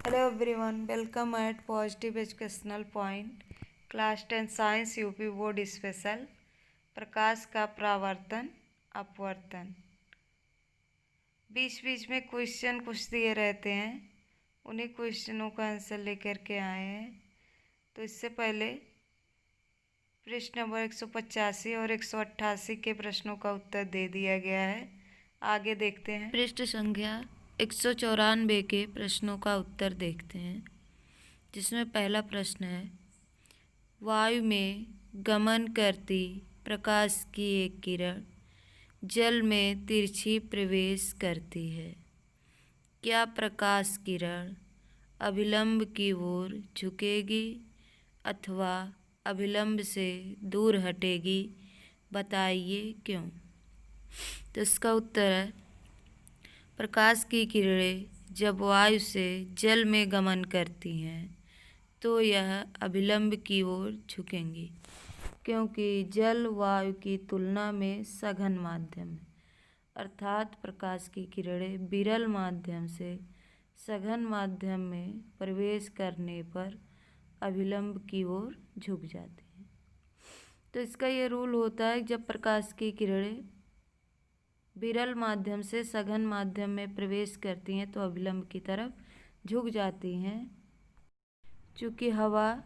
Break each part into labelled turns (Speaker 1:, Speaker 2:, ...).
Speaker 1: Hello everyone, welcome at Positive Educational Point, class 10 science UP board special. प्रकाश का परावर्तन अपवर्तन। बीच बीच में क्वेश्चन कुछ दिए रहते हैं, उन्हीं क्वेश्चनों का आंसर लेकर के आए हैं। तो इससे पहले पृष्ठ नंबर 185 और 188 के प्रश्नों का उत्तर दे दिया गया है। आगे देखते हैं।
Speaker 2: पृष्ठ संख्या 194 के प्रश्नों का उत्तर देखते हैं, जिसमें पहला प्रश्न है, वायु में गमन करती प्रकाश की एक किरण जल में तिरछी प्रवेश करती है। क्या प्रकाश किरण अभिलंब की ओर झुकेगी अथवा अभिलंब से दूर हटेगी? बताइए क्यों। तो इसका उत्तर है, प्रकाश की किरणें जब वायु से जल में गमन करती हैं तो यह अभिलंब की ओर झुकेंगी, क्योंकि जल वायु की तुलना में सघन माध्यम है, अर्थात प्रकाश की किरणें विरल माध्यम से सघन माध्यम में प्रवेश करने पर अभिलंब की ओर झुक जाती हैं। तो इसका ये रूल होता है, जब प्रकाश की किरणें विरल माध्यम से सघन माध्यम में प्रवेश करती हैं तो अभिलंब की तरफ झुक जाती हैं। चूँकि हवा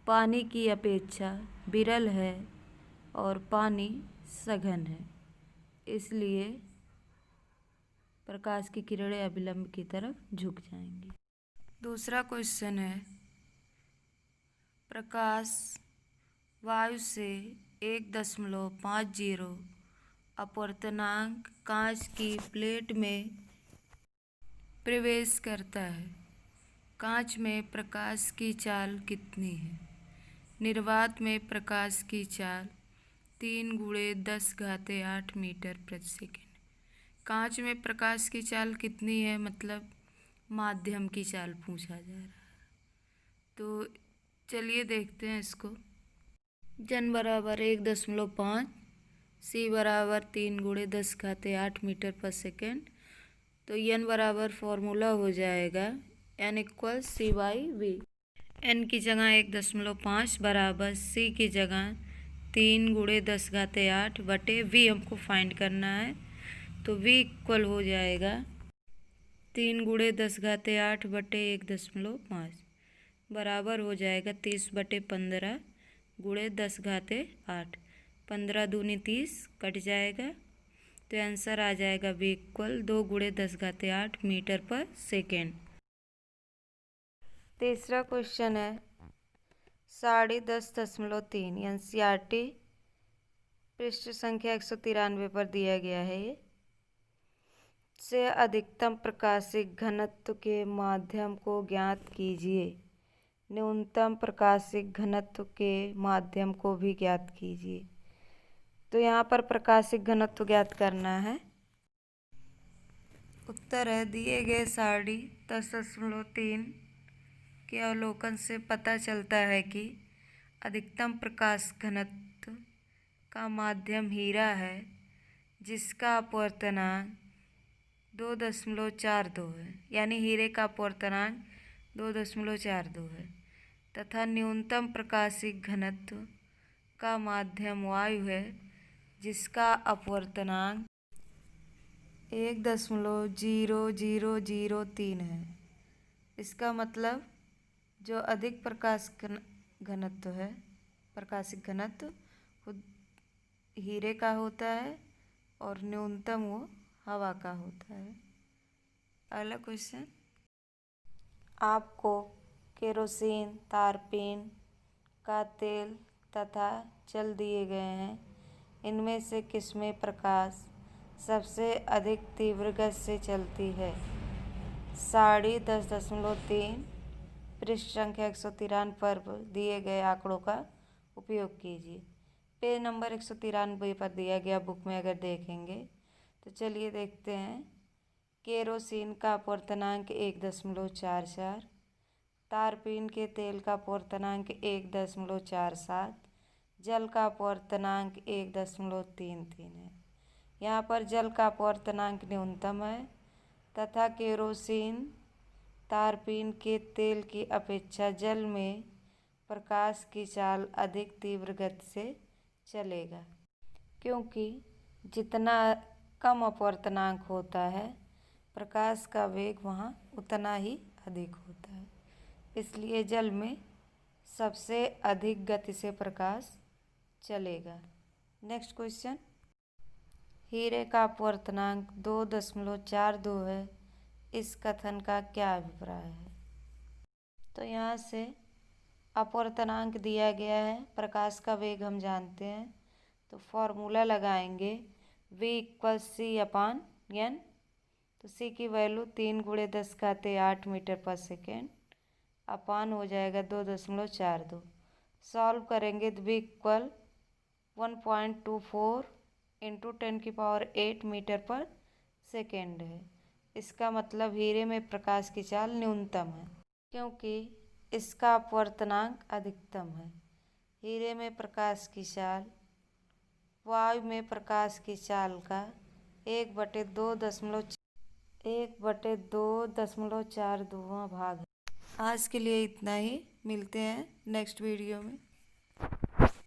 Speaker 2: पानी की अपेक्षा विरल है और पानी सघन है, इसलिए प्रकाश की किरणें अभिलंब की तरफ झुक जाएंगी। दूसरा क्वेश्चन है, प्रकाश वायु से 1.50 अपवर्तनांक कांच की प्लेट में प्रवेश करता है। कांच में प्रकाश की चाल कितनी है? निर्वात में प्रकाश की चाल 3 × 10⁸ मीटर प्रति सेकेंड। कांच में प्रकाश की चाल कितनी है, मतलब माध्यम की चाल पूछा जा रहा है। तो चलिए देखते हैं इसको। जन बराबर 1.5, सी बराबर 3 × 10⁸ मीटर पर सेकेंड। तो एन बराबर फॉर्मूला हो जाएगा एन इक्वल C/V। एन की जगह 1.5 बराबर सी की जगह 3 × 10⁸ V हमको फाइंड करना है। तो V इक्वल हो जाएगा 3 × 10⁸ 1.5 बराबर हो जाएगा 30/15 × 10⁸। 15 दूनी 30 कट जाएगा, तो आंसर आ जाएगा V इक्वल 2 × 10⁸ मीटर पर सेकेंड।
Speaker 1: तीसरा क्वेश्चन है 10.3 NCERT पृष्ठ संख्या 193 पर दिया गया है। ये से अधिकतम प्रकाशिक घनत्व के माध्यम को ज्ञात कीजिए, न्यूनतम प्रकाशिक घनत्व के माध्यम को भी ज्ञात कीजिए। तो यहाँ पर प्रकाशिक घनत्व ज्ञात करना है। उत्तर है, दिए गए 10.3 के अवलोकन से पता चलता है कि अधिकतम प्रकाश घनत्व का माध्यम हीरा है, जिसका अपवर्तनांक 2.42 है, यानी हीरे का अपवर्तनांक 2.42 है, तथा न्यूनतम प्रकाशिक घनत्व का माध्यम वायु है, जिसका अपवर्तनांक 1.0003 है। इसका मतलब जो अधिक घनत्व है, प्रकाशिक घनत्व खुद हीरे का होता है और न्यूनतम वो हवा का होता है। अगला क्वेश्चन, आपको केरोसिन, तारपीन का तेल तथा जल दिए गए हैं। इनमें से किसमें प्रकाश सबसे अधिक तीव्र गति से चलती है? 10.3 पृष्ठ संख्या 193 पर दिए गए आंकड़ों का उपयोग कीजिए। पेज नंबर 193 पर दिया गया बुक में अगर देखेंगे तो चलिए देखते हैं। केरोसिन का अपवर्तनांक 1.44, तारपीन के तेल का अपवर्तनांक 1.47, जल का अपवर्तनांक 1.33 है। यहाँ पर जल का अपवर्तनांक न्यूनतम है तथा केरोसिन, तारपीन के तेल की अपेक्षा जल में प्रकाश की चाल अधिक तीव्र गति से चलेगा, क्योंकि जितना कम अपवर्तनांक होता है प्रकाश का वेग वहाँ उतना ही अधिक होता है। इसलिए जल में सबसे अधिक गति से प्रकाश चलेगा। नेक्स्ट क्वेश्चन, हीरे का अपवर्तनांक 2.42 है, इस कथन का क्या अभिप्राय है? तो यहाँ से अपवर्तनांक दिया गया है, प्रकाश का वेग हम जानते हैं, तो फॉर्मूला लगाएंगे v = c/n। तो c की वैल्यू 3 × 10⁸ मीटर पर सेकेंड अपान हो जाएगा 2.42। सॉल्व करेंगे तो v = 1.24 × 10⁸ मीटर पर सेकेंड है। इसका मतलब हीरे में प्रकाश की चाल न्यूनतम है, क्योंकि इसका अपवर्तनांक अधिकतम है। हीरे में प्रकाश की चाल वायु में प्रकाश की चाल का 1/2.42 भाग है। आज के लिए इतना ही, मिलते हैं नेक्स्ट वीडियो में।